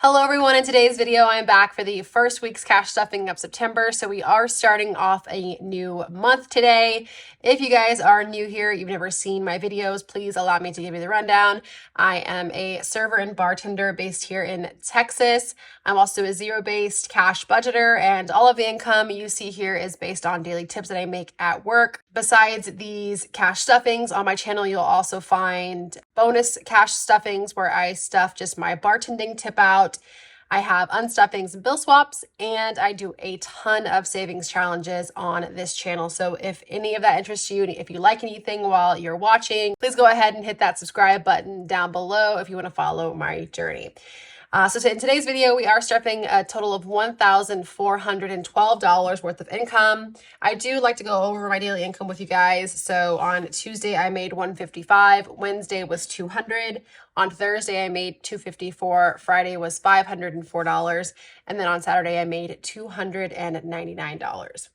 Hello everyone, in today's video I'm back for the first week's cash stuffing of September. So we are starting off a new month today. If you guys are new here, you've never seen my videos, please allow me to give you the rundown. I am a server and bartender based here in Texas. I'm also a zero-based cash budgeter, and all of the income you see here is based on daily tips that I make at work. Besides these cash stuffings on my channel, you'll also find bonus cash stuffings where I stuff just my bartending tip out. I have unstuffings and bill swaps, and I do a ton of savings challenges on this channel. So if any of that interests you, if you like anything while you're watching, please go ahead and hit that subscribe button down below if you want to follow my journey. So in today's video, we are stuffing a total of $1,412 worth of income. I do like to go over my daily income with you guys. So on Tuesday, I made $155. Wednesday was $200. On Thursday, I made $254. Friday was $504. And then on Saturday, I made $299.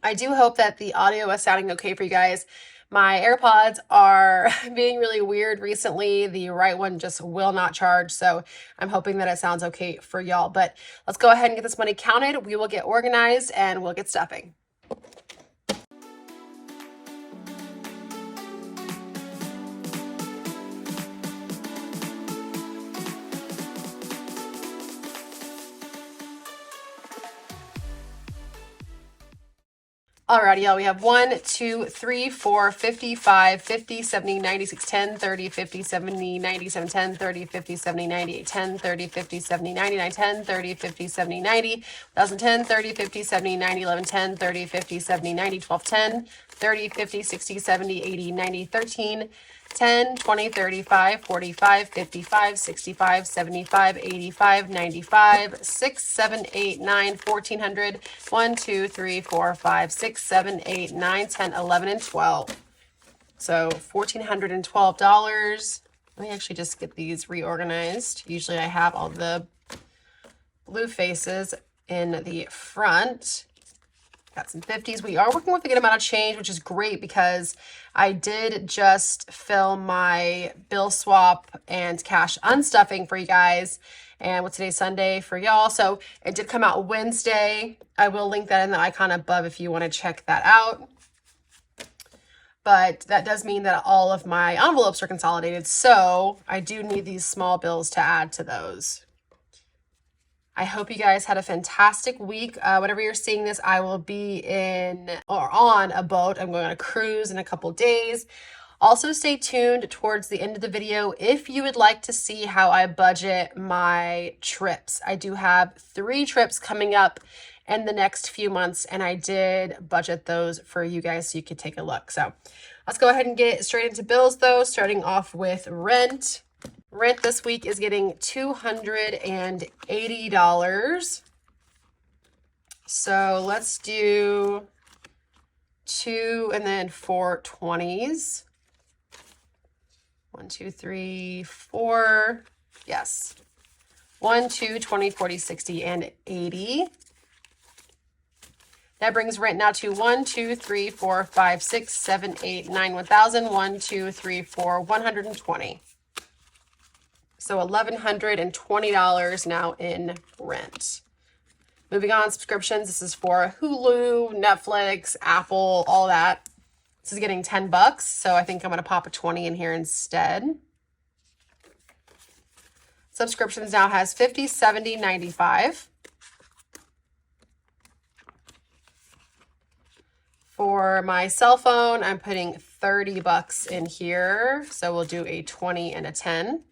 I do hope that the audio is sounding okay for you guys. My AirPods are being really weird recently. The right one just will not charge, so I'm hoping that it sounds okay for y'all. But let's go ahead and get this money counted. We will get organized and we'll get stuffing. Alrighty, y'all, we have 1, 2, 3, 4, 55, 50, 70, 96, 10, 30, 50, 70, 97, 10, 30, 50, 70, 98, 10, 30, 50, 70, 99, 10, 30, 50, 70, 90, 1010, 30, 50, 70, 90, 11, 10, 30, 50, 70, 90, 12, 10, 30, 50, 60, 70, 80, 90, 13, 10, 20, 35, 45, 55, 65, 75, 85, 95, 6, 7, 8, 9, 1400, 1, 2, 3, 4, 5, 6, 7, 8, 9, 10, 11, and 12. So $1,412. Let me actually just get these reorganized. Usually I have all the blue faces in the front. Got some 50s. We are working with a good amount of change, which is great because I did just film my bill swap and cash unstuffing for you guys. And with today's Sunday for y'all. So it did come out Wednesday. I will link that in the icon above if you want to check that out. But that does mean that all of my envelopes are consolidated. So I do need these small bills to add to those. I hope you guys had a fantastic week. Whenever you're seeing this, I will be in or on a boat. I'm going on a cruise in a couple days. Also, stay tuned towards the end of the video if you would like to see how I budget my trips. I do have 3 trips coming up in the next few months, and I did budget those for you guys so you could take a look. So let's go ahead and get straight into bills though, starting off with rent. Rent this week is getting $280. So let's do 2 and then 4 20s. 1, 2, 3, 4. Yes. 1, 2, 20, 40, 60, and 80. That brings rent now to 1, 2, 3, 4, 5, 6, 7, 8, 9, 1,000. 1, 2, 3, 4, 120. So $1,120 now in rent. Moving on, subscriptions. This is for Hulu, Netflix, Apple, all that. This is getting $10, so I think I'm going to pop a 20 in here instead. Subscriptions now has 50, 70, 95. For my cell phone, I'm putting $30 in here, so we'll do a 20 and a 10.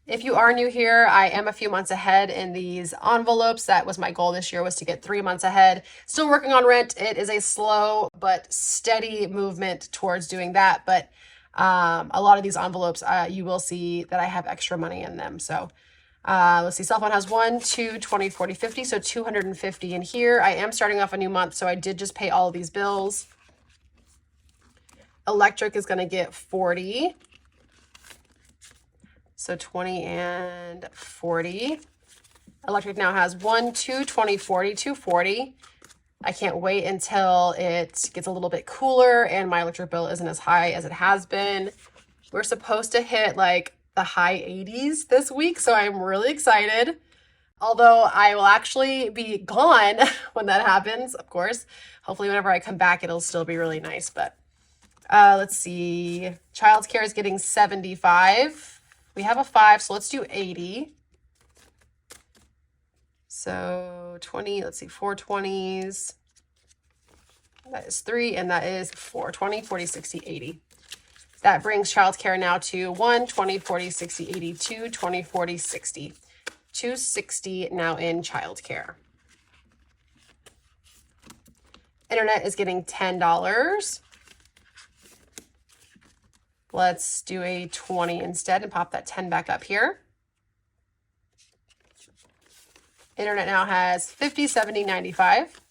If you are new here, I am a few months ahead in these envelopes. That was my goal this year, was to get 3 months ahead. Still working on rent. It is a slow but steady movement towards doing that. But a lot of these envelopes, you will see that I have extra money in them. So let's see, cell phone has 1, 2, 20, 40, 50. So 250 in here. I am starting off a new month, so I did just pay all of these bills. Electric is going to get 40. So 20 and 40. Electric now has 1, 2, 20, 40, 240. I can't wait until it gets a little bit cooler and my electric bill isn't as high as it has been. We're supposed to hit like the high 80s this week, so I'm really excited. Although I will actually be gone when that happens, of course. Hopefully whenever I come back, it'll still be really nice. But let's see. Childcare is getting 75. We have a 5, so let's do 80. So 20, let's see, 4 20s. That is 3, and that is 4. 20, 40, 60, 80. That brings childcare now to 1, 20, 40, 60, 80, 2, 20, 40, 60. 260 now in childcare. Internet is getting $10. Let's do a 20 instead and pop that 10 back up here. Internet now has 50, 70, 95.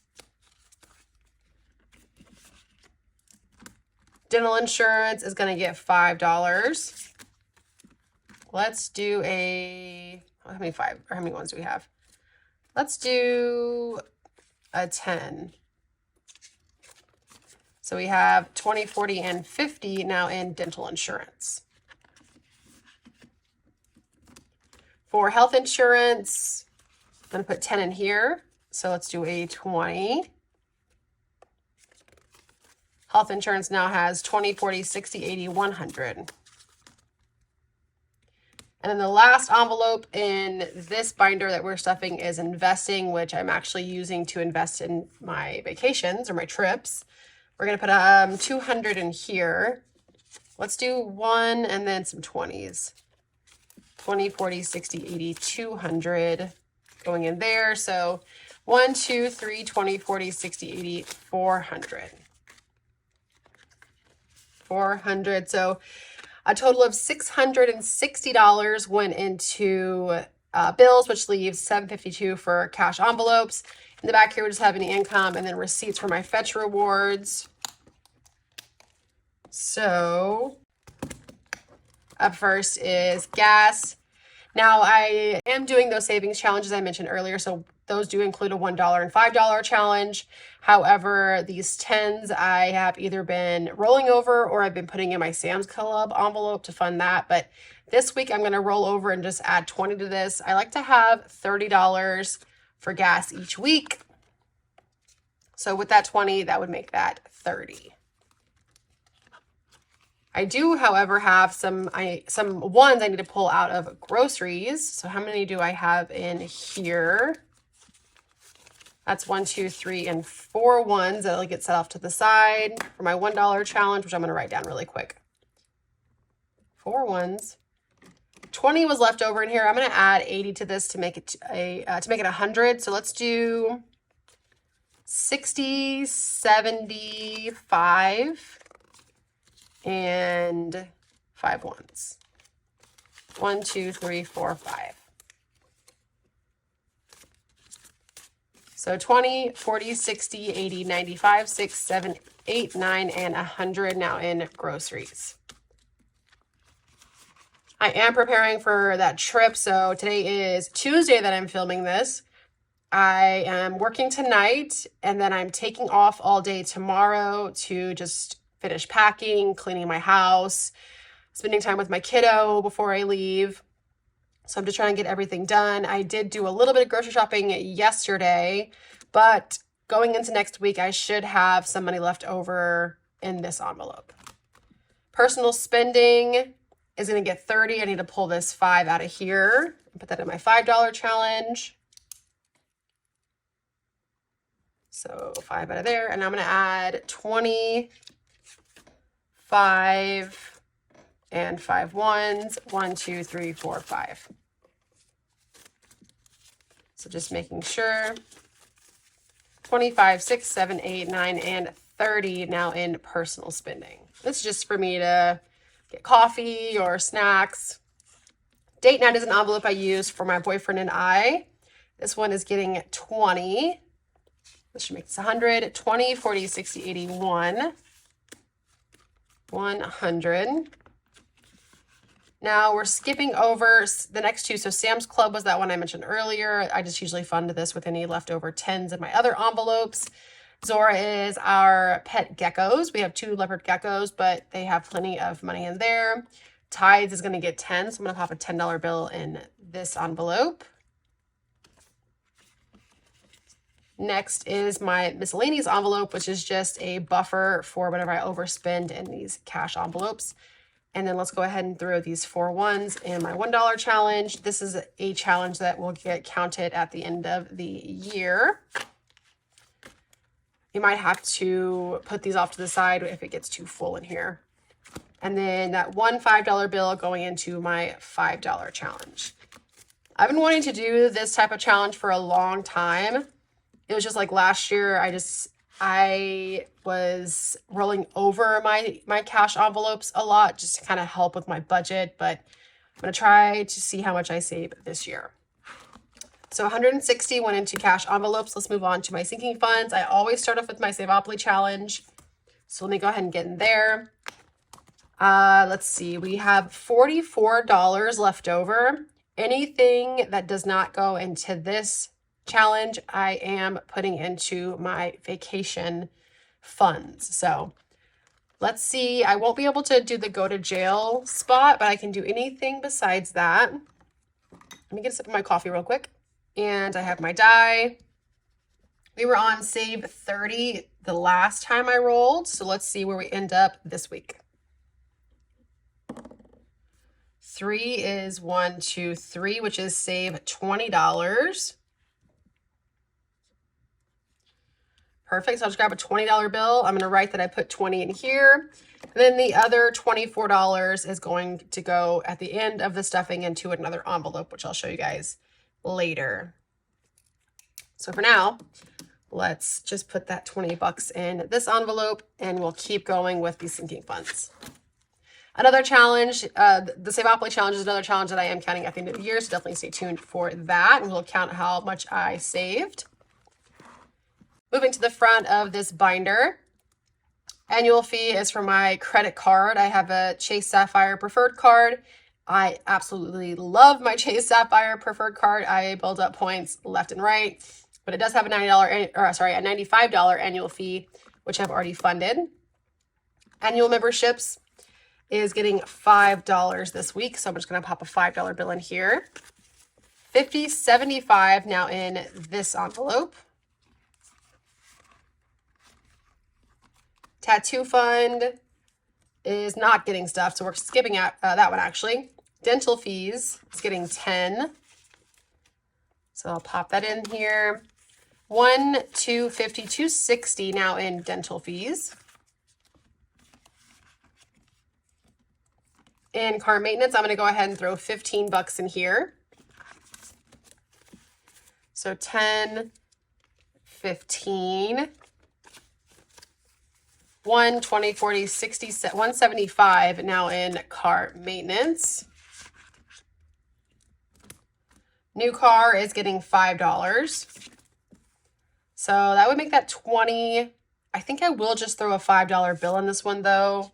Dental insurance is going to get $5. Let's do a, how many ones do we have? Let's do a 10. So we have 20, 40, and 50 now in dental insurance. For health insurance, I'm going to put 10 in here. So let's do a 20. Health insurance now has 20, 40, 60, 80, 100. And then the last envelope in this binder that we're stuffing is investing, which I'm actually using to invest in my vacations or my trips. We're going to put 200 in here. Let's do 1 and then some 20s. 20, 40, 60, 80, 200 going in there. So 1, 2, 3, 20, 40, 60, 80, 400. 400. So a total of $660 went into bills, which leaves $752 for cash envelopes. In the back here, we just have any income and then receipts for my Fetch rewards. So up first is gas. Now I am doing those savings challenges I mentioned earlier. So those do include a $1 and $5 challenge. However, these 10s I have either been rolling over or I've been putting in my Sam's Club envelope to fund that. But this week I'm going to roll over and just add 20 to this. I like to have $30 for gas each week. So with that 20, that would make that 30. I do, however, have some ones I need to pull out of groceries. So how many do I have in here? That's 1, 2, 3, and 4 ones that'll get set off to the side for my $1 challenge, which I'm going to write down really quick. 4 ones. 20 was left over in here. I'm going to add 80 to this to make it 100. So let's do 60, 75, and 5 ones. 1, 2, 3, 4, 5. So 20, 40, 60, 80, 95, 6, 7, 8, 9, and 100 now in groceries. I am preparing for that trip. So today is Tuesday that I'm filming this. I am working tonight and then I'm taking off all day tomorrow to just finish packing, cleaning my house, spending time with my kiddo before I leave. So I'm just trying to get everything done. I did do a little bit of grocery shopping yesterday, but going into next week, I should have some money left over in this envelope. Personal spending is going to get 30. I need to pull this 5 out of here and put that in my $5 challenge. So 5 out of there. And I'm going to add 20, 5, and 5 ones. 1, 2, 3, 4, 5. So just making sure. 25, 6, 7, 8, 9, and 30 now in personal spending. This is just for me to get coffee or snacks. Date night is an envelope I use for my boyfriend and I. This one is getting 20. This should make this 100. 20, 40, 60, 80, 100. Now we're skipping over the next 2. So Sam's Club was that one I mentioned earlier. I just usually fund this with any leftover 10s in my other envelopes. Zora is our pet geckos. We have 2 leopard geckos, but they have plenty of money in there. Tides is going to get 10, so I'm going to pop a $10 bill in this envelope. Next is my miscellaneous envelope, which is just a buffer for whenever I overspend in these cash envelopes. And then let's go ahead and throw these 4 ones in my $1 challenge. This is a challenge that will get counted at the end of the year. You might have to put these off to the side if it gets too full in here. And then that one $5 bill going into my $5 challenge. I've been wanting to do this type of challenge for a long time. It was just like last year, I was rolling over my cash envelopes a lot just to kind of help with my budget, but I'm going to try to see how much I save this year. So 160 went into cash envelopes. Let's move on to my sinking funds. I always start off with my Saveopoly challenge. So let me go ahead and get in there. Let's see. We have $44 left over. Anything that does not go into this challenge, I am putting into my vacation funds. So let's see. I won't be able to do the go to jail spot, but I can do anything besides that. Let me get a sip of my coffee real quick. And I have my die. We were on save 30 the last time I rolled. So let's see where we end up this week. 3 is 1, 2, 3, which is save $20. Perfect. So I'll just grab a $20 bill. I'm going to write that I put 20 in here. And then the other $24 is going to go at the end of the stuffing into another envelope, which I'll show you guys later. So for now, let's just put that 20 bucks in this envelope and we'll keep going with these sinking funds. Another challenge, the Saveopoly challenge is another challenge that I am counting at the end of the year, so definitely stay tuned for that and we'll count how much I saved. Moving to the front of this binder, annual fee is for my credit card. I have a Chase Sapphire preferred card. I absolutely love my Chase Sapphire preferred card. I build up points left and right, but it does have a $95 annual fee, which I've already funded. Annual memberships is getting $5 this week, so I'm just going to pop a $5 bill in here. $50.75 now in this envelope. Tattoo fund is not getting stuff, so we're skipping out that one actually. Dental fees is getting 10. So I'll pop that in here. 1, 250, 260 now in dental fees. In car maintenance, I'm going to go ahead and throw 15 bucks in here. So 10, 15, 1, 20, 40, 60, 175 now in car maintenance. New car is getting $5. So that would make that 20. I think I will just throw a $5 bill in this one though.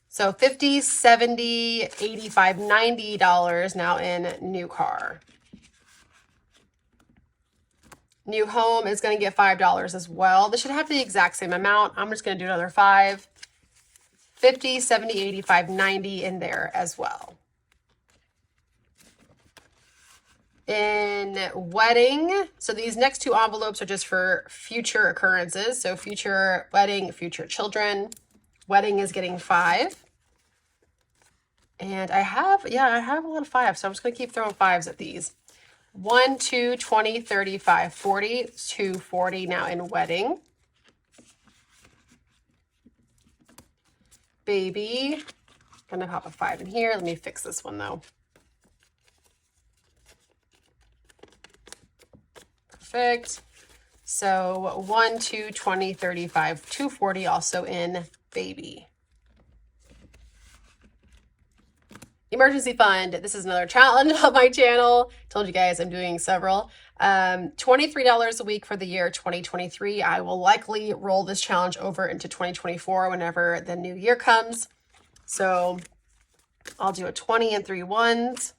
So 50, 70, 85, $90 now in new car. New home is going to get $5 as well. This should have the exact same amount. I'm just going to do another 5. 50, 70, 85, 90 in there as well. In wedding, so these next 2 envelopes are just for future occurrences. So future wedding, future children. Wedding is getting 5. And I have a lot of 5s, so I'm just going to keep throwing 5s at these. 1, 2, 20, 35, 40, 240 now in wedding. Baby, gonna pop a 5 in here. Let me fix this one though. Perfect. So 1, 2, 20, 35, 240 also in baby. Emergency fund. This is another challenge on my channel. Told you guys I'm doing several. $23 a week for the year 2023. I will likely roll this challenge over into 2024 whenever the new year comes. So I'll do a 20 and 3 ones.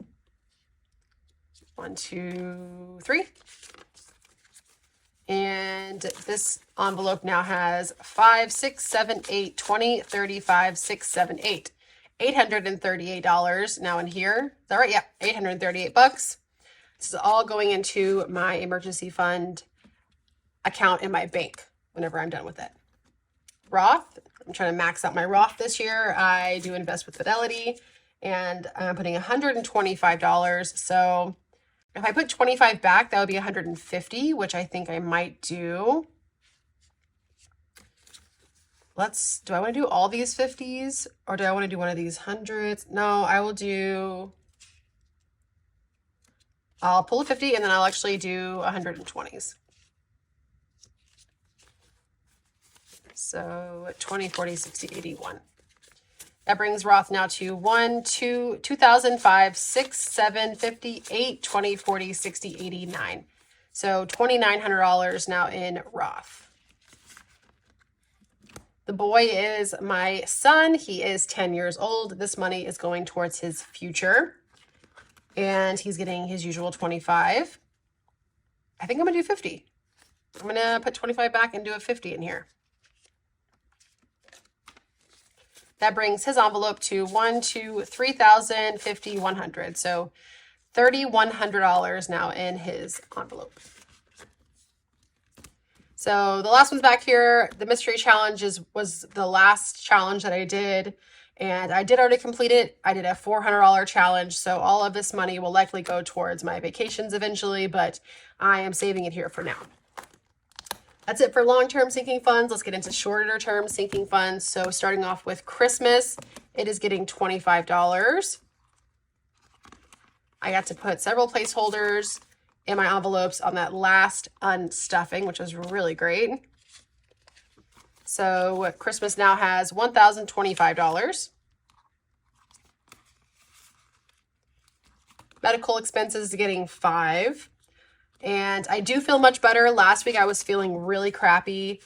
1, 2, 3. And this envelope now has 5, 6, 7, 8, 20, 35, 6, 7, 8. $838 now in here. Is that right? Yeah, 838 bucks. This is all going into my emergency fund account in my bank whenever I'm done with it. Roth, I'm trying to max out my Roth this year. I do invest with Fidelity, and I'm putting $125. So if I put 25 back, that would be 150, which I think I might do. Do I want to do all these 50s, or do I want to do one of these hundreds? No, I'll pull a 50 and then I'll actually do 120s. So 20, 40, 60, 81. That brings Roth now to 1, 2, 2005, 6, 7, 50, 8, 20, 40, 60, 89. So $2,900 now in Roth. The boy is my son. He is 10 years old. This money is going towards his future. And he's getting his usual 25. I think I'm going to do 50. I'm going to put 25 back and do a 50 in here. That brings his envelope to 1, 2, 3,000, 50, 100. So $3,100 now in his envelope. So the last one's back here. The mystery challenge was the last challenge that I did, and I did already complete it. I did a $400 challenge, so all of this money will likely go towards my vacations eventually, but I am saving it here for now. That's it for long-term sinking funds. Let's get into shorter-term sinking funds. So starting off with Christmas, it is getting $25. I got to put several placeholders in my envelopes on that last unstuffing, which was really great. So Christmas now has $1,025. Medical expenses getting $5. And I do feel much better. Last week I was feeling really crappy.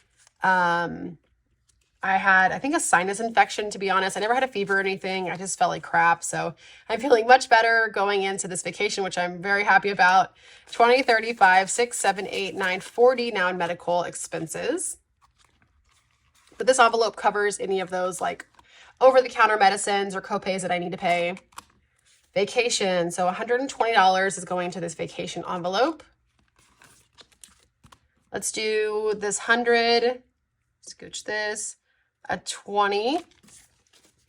I had, I think, a sinus infection, to be honest. I never had a fever or anything. I just felt like crap. So I'm feeling much better going into this vacation, which I'm very happy about. 20, 35, 6, 7, 8, 9, 40 now in medical expenses. But this envelope covers any of those like over-the-counter medicines or copays that I need to pay. Vacation. So $120 is going to this vacation envelope. Let's do this 100. Scooch this. A 20.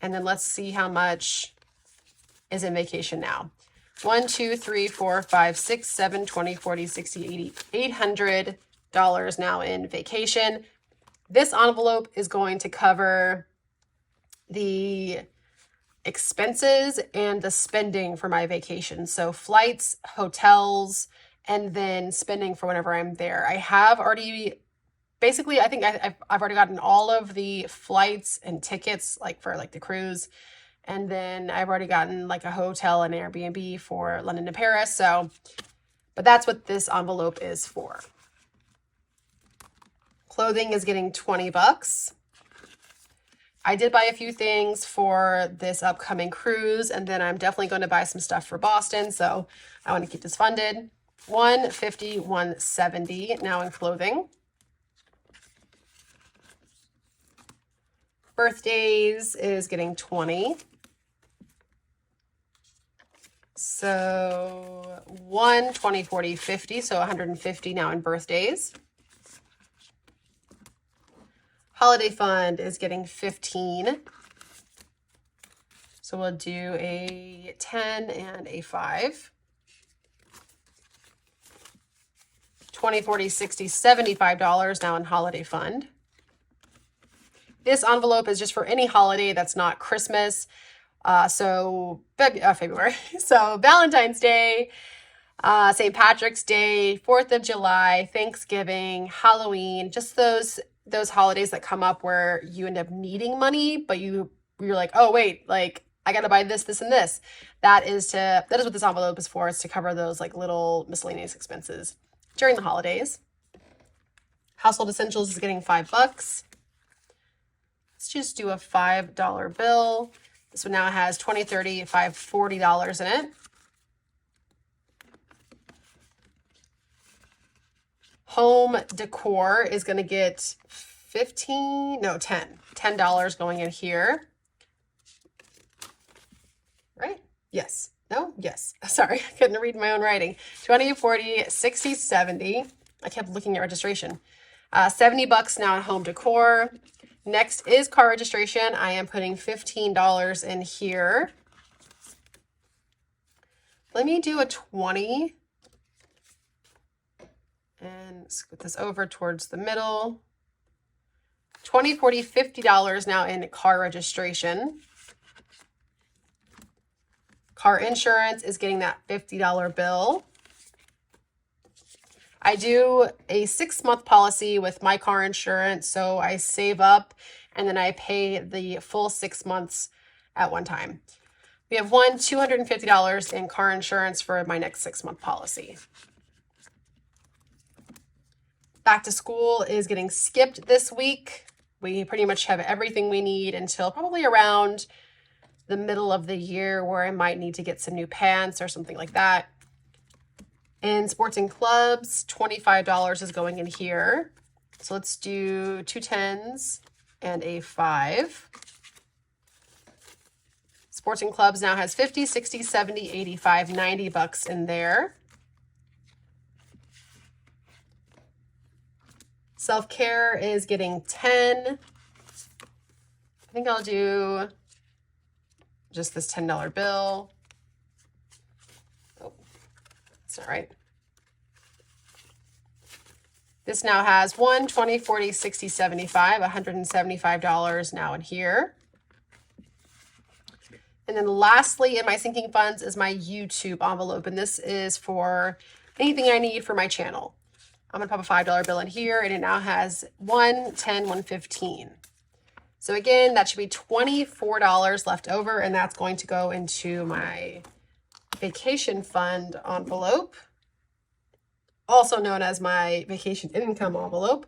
And then let's see how much is in vacation now. 1, 2, 3, 4, 5, 6, 7, 20, 40, 60, 80, $800 now in vacation. This envelope is going to cover the expenses and the spending for my vacation. So flights, hotels, and then spending for whenever I'm there. I have already, basically, I think I've already gotten all of the flights and tickets, like for like the cruise. And then I've already gotten like a hotel and Airbnb for London to Paris. So, but that's what this envelope is for. Clothing is getting $20. I did buy a few things for this upcoming cruise, and then I'm definitely going to buy some stuff for Boston. So I want to keep this funded. $150, $170 now in clothing. Birthdays is getting $20. So 1, 20, 40, 50. So $150 now in birthdays. Holiday fund is getting $15. So we'll do a 10 and a 5. 20, 40, 60, $75 now in holiday fund. This envelope is just for any holiday that's not Christmas. February. So Valentine's Day, St. Patrick's Day, 4th of July, Thanksgiving, Halloween, just those holidays that come up where you end up needing money, but you're like, oh wait, like I gotta buy this, and this. That is what this envelope is for. It's to cover those like little miscellaneous expenses during the holidays. Household essentials is getting $5. Let's just do a $5 bill. This one now has $20, $30, $5, $40 in it. Home decor is going to get $10 going in here. Yes. No? Yes. Sorry, I couldn't read my own writing. 20, 40, 60, 70. I kept looking at registration. $70 now on home decor. Next is car registration. I am putting $15 in here. Let me do a 20 and scoot this over towards the middle. 20, 40, $50 now in car registration. Car insurance is getting that $50 bill. I do a 6-month policy with my car insurance, so I save up and then I pay the full 6 months at one time. We have $250 in car insurance for my next 6-month policy. Back to school is getting skipped this week. We pretty much have everything we need until probably around the middle of the year, where I might need to get some new pants or something like that. In sports and clubs, $25 is going in here. So let's do 2 10s and a 5. Sports and clubs now has 50, 60, 70, 85, $90 in there. Self-care is getting 10. I think I'll do just this $10 bill. Oh, that's not right. This now has 1, 20, 40, 60, 75, $175 now in here. And then lastly in my sinking funds is my YouTube envelope, and this is for anything I need for my channel. I'm gonna pop a $5 bill in here, and it now has 1, 10, 115. So again, that should be $24 left over, and that's going to go into my vacation fund envelope, also known as my vacation income envelope.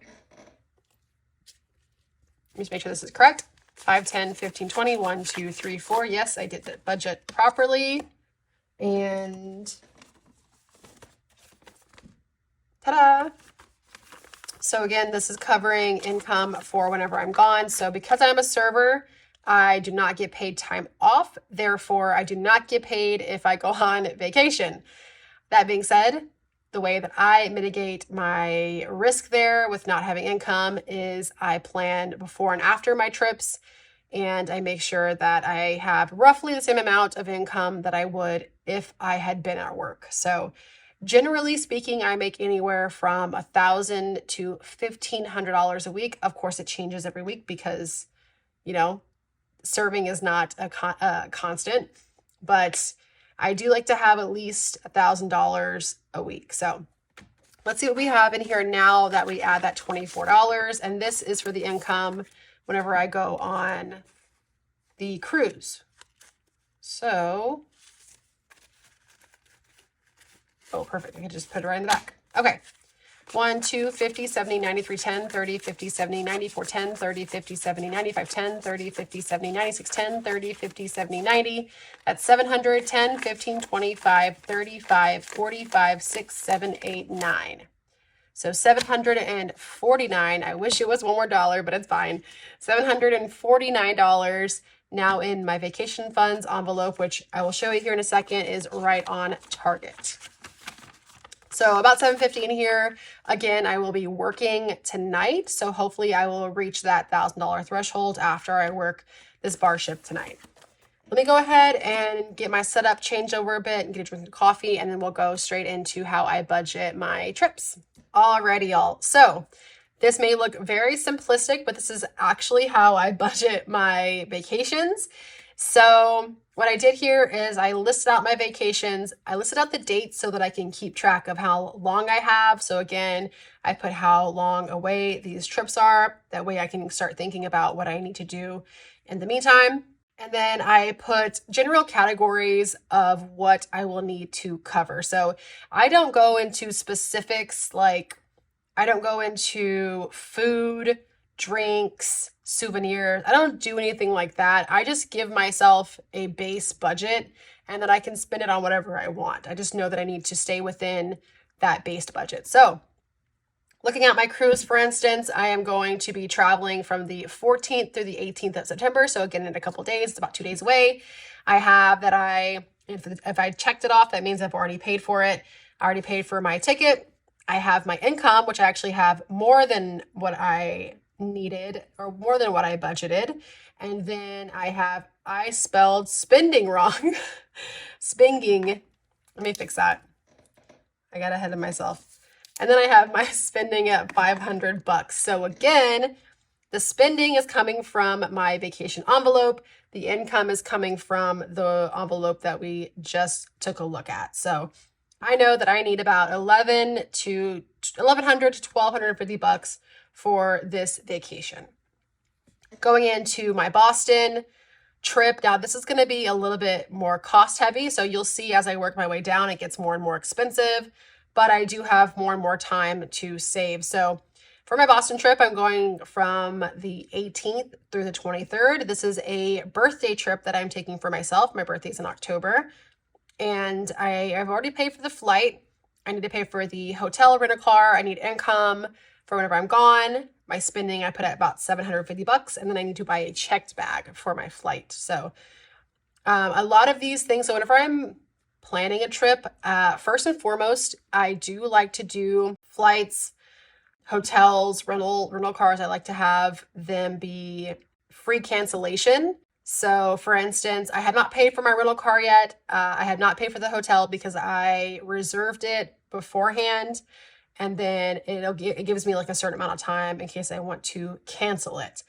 Let me just make sure this is correct. 5, 10, 15, 20, 1, 2, 3, 4. Yes, I did the budget properly. And ta-da! So again, this is covering income for whenever I'm gone. So because I'm a server, I do not get paid time off. Therefore, I do not get paid if I go on vacation. That being said, the way that I mitigate my risk there with not having income is I plan before and after my trips, and I make sure that I have roughly the same amount of income that I would if I had been at work. So generally speaking, I make anywhere from $1,000 to $1,500 a week. Of course, it changes every week because, you know, serving is not a constant, but I do like to have at least $1,000 a week. So let's see what we have in here now that we add that $24. And this is for the income whenever I go on the cruise. So, oh, perfect. I can just put it right in the back. Okay. 1, 2, 50, 70, 93, 10, 30, 50, 70, 94, 10, 30, 50, 70, 95, 10, 30, 50, 70, 96, 10, 30, 50, 70, 90. That's 700, 10, 15, 25, 35, 45, 6, 7, 8, 9. So $749. I wish it was one more dollar, but it's fine. $749 now in my vacation funds envelope, which I will show you here in a second, is right on target. So about $750 in here. Again, I will be working tonight, so hopefully I will reach that $1,000 threshold after I work this bar shift tonight. Let me go ahead and get my setup changed over a bit and get a drink of coffee, and then we'll go straight into how I budget my trips. Alrighty, y'all. So this may look very simplistic, but this is actually how I budget my vacations. So what I did here is I listed out my vacations. I listed out the dates so that I can keep track of how long I have. So again, I put how long away these trips are. That way I can start thinking about what I need to do in the meantime. And then I put general categories of what I will need to cover. So I don't go into specifics, like I don't go into food, drinks, souvenirs. I don't do anything like that. I just give myself a base budget and then I can spend it on whatever I want. I just know that I need to stay within that base budget. So looking at my cruise, for instance, I am going to be traveling from the 14th through the 18th of September. So again, in a couple of days, it's about 2 days away. I have that I If I checked it off, that means I've already paid for it. I already paid for my ticket. I have my income, which I actually have more than what I needed or more than what I budgeted. And then I spelled spending wrong. Spinging. Let me fix that. I got ahead of myself. And then I have my spending at $500. So again, the spending is coming from my vacation envelope. The income is coming from the envelope that we just took a look at. So I know that I need about $1,100 to $1,250 for this vacation. Going into my Boston trip, now this is going to be a little bit more cost heavy. So you'll see as I work my way down, it gets more and more expensive, but I do have more and more time to save. So for my Boston trip, I'm going from the 18th through the 23rd. This is a birthday trip that I'm taking for myself. My birthday's in October. And I've already paid for the flight. I need to pay for the hotel, rent a car. I need income for whenever I'm gone. My spending, I put at about $750. And then I need to buy a checked bag for my flight. So a lot of these things. So whenever I'm planning a trip, first and foremost, I do like to do flights, hotels, rental cars. I like to have them be free cancellation. So for instance, I have not paid for my rental car yet. I have not paid for the hotel because I reserved it beforehand. And then it gives me like a certain amount of time in case I want to cancel it.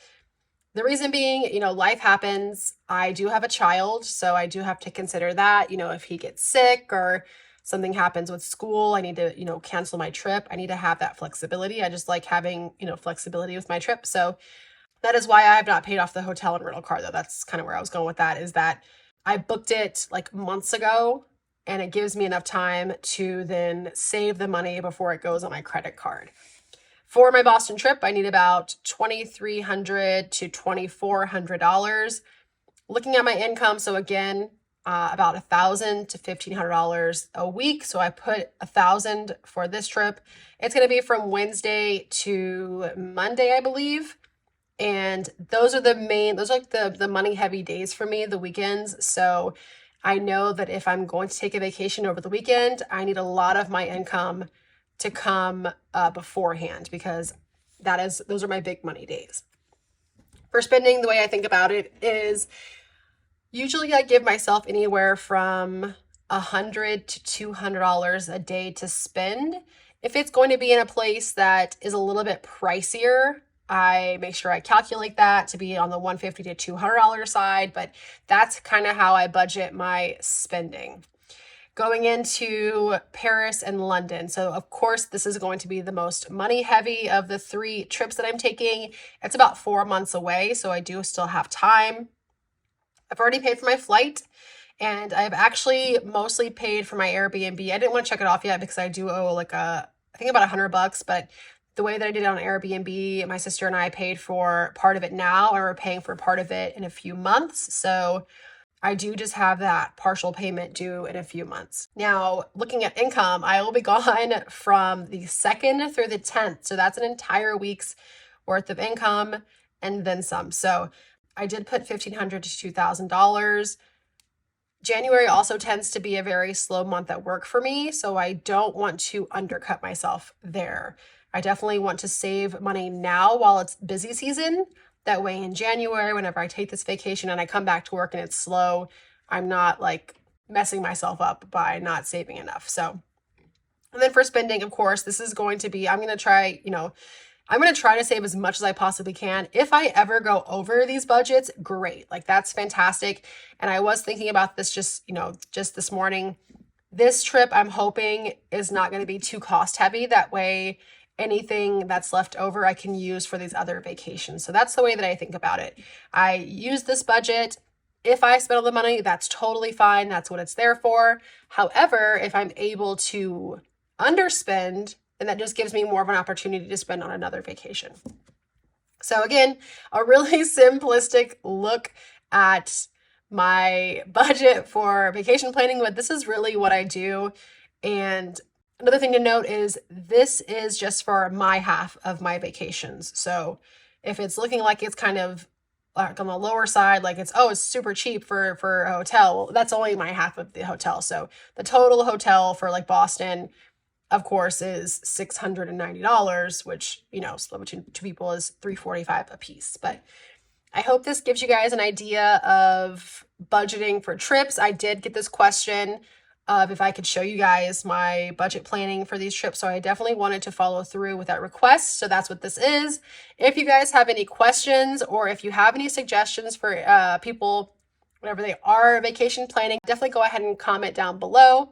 The reason being, life happens. I do have a child, so I do have to consider that, if he gets sick or something happens with school, I need to, cancel my trip. I need to have that flexibility. I just like having, flexibility with my trip. So that is why I have not paid off the hotel and rental car, though. That's kind of where I was going with that, is that I booked it like months ago, and it gives me enough time to then save the money before it goes on my credit card. For my Boston trip, I need about $2,300 to $2,400. Looking at my income, so again, about $1,000 to $1,500 a week. So I put $1,000 for this trip. It's going to be from Wednesday to Monday, I believe. And those are like the money heavy days for me, the weekends. So I know that if I'm going to take a vacation over the weekend, I need a lot of my income to come beforehand, because those are my big money days. For spending, the way I think about it is usually I give myself anywhere from $100 to $200 a day to spend. If it's going to be in a place that is a little bit pricier, I make sure I calculate that to be on the $150 to $200 side, but that's kind of how I budget my spending. Going into Paris and London. So of course, this is going to be the most money heavy of the 3 trips that I'm taking. It's about 4 months away, so I do still have time. I've already paid for my flight, and I've actually mostly paid for my Airbnb. I didn't want to check it off yet because I do owe I think about $100, but the way that I did it on Airbnb, my sister and I paid for part of it now, and we're paying for part of it in a few months. So I do just have that partial payment due in a few months. Now, looking at income, I will be gone from the 2nd through the 10th. So that's an entire week's worth of income and then some. So I did put $1,500 to $2,000. January also tends to be a very slow month at work for me, so I don't want to undercut myself there. I definitely want to save money now while it's busy season. That way in January, whenever I take this vacation and I come back to work and it's slow, I'm not messing myself up by not saving enough. So, and then for spending, of course, this is going to be, I'm going to try to save as much as I possibly can. If I ever go over these budgets, great. That's fantastic. And I was thinking about this just this morning. This trip, I'm hoping, is not going to be too cost heavy. That way, anything that's left over I can use for these other vacations. So that's the way that I think about it. I use this budget. If I spend all the money, that's totally fine. That's what it's there for. However, if I'm able to underspend, then that just gives me more of an opportunity to spend on another vacation. So again, a really simplistic look at my budget for vacation planning, but this is really what I do. And another thing to note is this is just for my half of my vacations. So if it's looking like it's kind of like on the lower side, like it's super cheap for a hotel. Well, that's only my half of the hotel. So the total hotel for like Boston, of course, is $690, which, you know, split between two people is $345 a piece. But I hope this gives you guys an idea of budgeting for trips. I did get this question of if I could show you guys my budget planning for these trips. So I definitely wanted to follow through with that request. So that's what this is. If you guys have any questions or if you have any suggestions for people, whenever they are vacation planning, definitely go ahead and comment down below.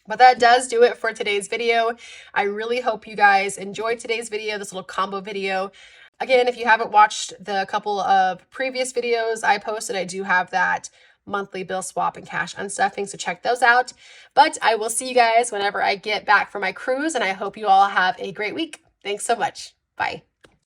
But that does do it for today's video. I really hope you guys enjoyed today's video, this little combo video. Again, if you haven't watched the couple of previous videos I posted, I do have that monthly bill swap and cash unstuffing, so check those out. But I will see you guys whenever I get back from my cruise, and I hope you all have a great week. Thanks so much. Bye.